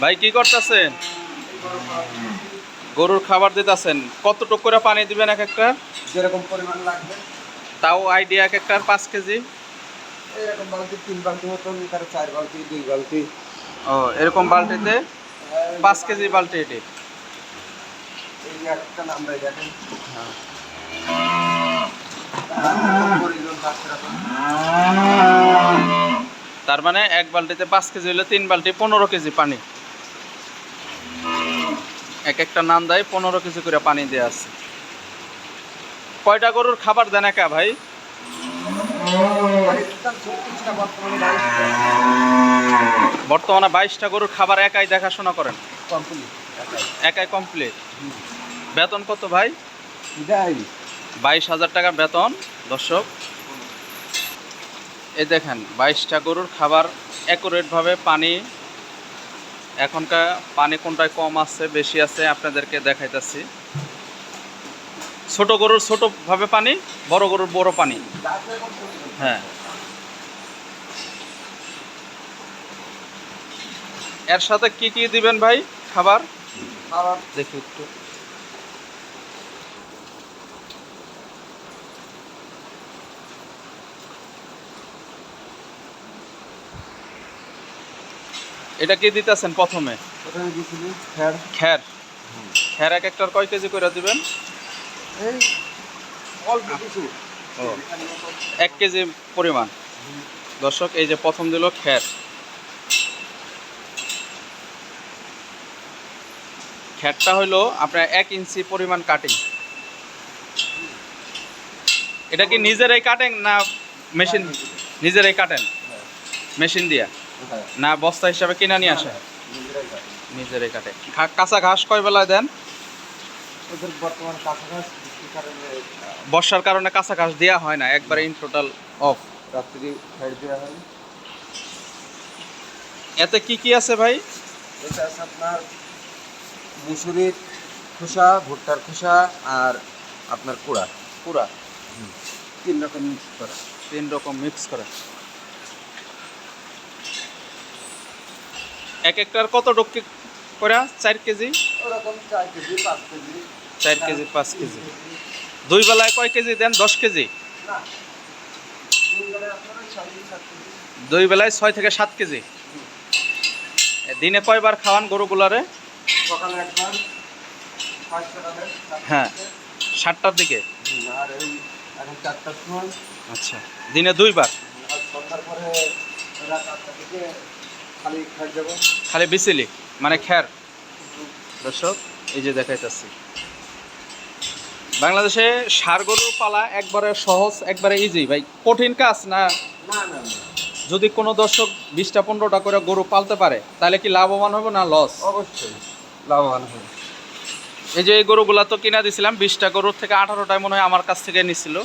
ভাই কি করতেছেন? গরুর খাবার দিতেছেন। কতটুক করে পানি দিবেন এক একটা? যেরকম পরিমাণ লাগবে। তাও আইডিয়া এক একটার 5 কেজি। এরকম বালতি 3 বালতি মতন, তার 4 বালতি 2 বালতি। ও এরকম বালতিতে 5 কেজি বালতি এটি। এই একটা নাম্বার দেখেন। হ্যাঁ। পরিজন থাকছে এরকম। তার মানে এক বালতিতে 5 কেজি হলে 3 বালতি 15 কেজি পানি। এক একটা নাম দেয় 15 কেজি করে পানি দেওয়া আছে। কয়টা গরুর খাবার দেন একা ভাই? বর্তমানে 22টা গরুর খাবার একাই দেখাশোনা করেন? একাই কমপ্লিট। বেতন কত ভাই? 22,000 টাকা বেতন। দর্শক এই দেখেন 22টা গরুর খাবার অ্যাকুরেটভাবে পানি। এখনকার পানি কোনটায় কম আছে বেশি আছে আপনাদেরকে দেখাইতেছি। ছোট গরুর ছোটভাবে পানি, বড় গরুর বড় পানি। হ্যাঁ, এর সাথে কি কি দিবেন ভাই খাবার? দেখি একটু। এটা কি দিতেছেন প্রথমে? খ্যার। খ্যার এক একটার কয় কেজি করে দিবেন? এই অল্প কিছু। ও 1 কেজি পরিমাণ। দর্শক এই যে প্রথম দিল খ্যার। খ্যারটা হলো আপনার 1 ইঞ্চি পরিমাণ কাটিং। এটা কি নিজেরাই কাটেন না মেশিন? নিজেরাই কাটেন মেশিন দিয়া, না বস্তা হিসাবে কিনা নিয়ে আসে? নিজেরাই কাটে। কাঁচা ঘাস কয় বেলায় দেন? ওদের বর্তমান কাছাকাছি বর্ষার কারণে কাঁচা ঘাস দেওয়া হয় না, একবারে ইন টোটাল অফ। রাত্রি সাইড দেওয়া হয়। এতে কি কি আছে ভাই? এটা আছে আপনার মুসুরির খোসা, ভুট্টার খোসা, আর আপনার কুড়া। পুরা 3 রকম মিক্স করা। 3 রকম মিক্স করে। এক একটার কত ডক্কি করে? 4 কেজি। ওরকম 4 কেজি 5 কেজি। 4 KG 5 KG. 2 বেলায় কয় কেজি দেন? 10 কেজি। না, 2 বেলায় আপনারা 6-7 কেজি। 2 বেলায় 6 থেকে 7 কেজি। দিনে কয়বার খাওয়ান গরুগুলারে? সকালে একবার, 5টার হ্যাঁ, 7টার দিকে। আর এই এখন 4টার সময়। আচ্ছা, দিনে 2 বার। আর সন্ধ্যার পরে রাত 8টা থেকে খালি খাই যাব। খালি বিচিলি মানে খ্যার। দর্শক এই যে দেখাইতেছি, বাংলাদেশে ষাঁড় গরুর পালা একবারে সহজ, একবারে ইজি ভাই, কঠিন কাজ না। না না না, যদি কোনো দর্শক 20টা 15টা করে গরু পালতে পারে তাহলে কি লাভবান হবে না লস? অবশ্যই লাভবান হবে। এই যে এই গরুগুলা তো কিনা দিছিলাম 20টা গরুর থেকে 18টায় মনে হয় আমার কাছ থেকে নিছিল।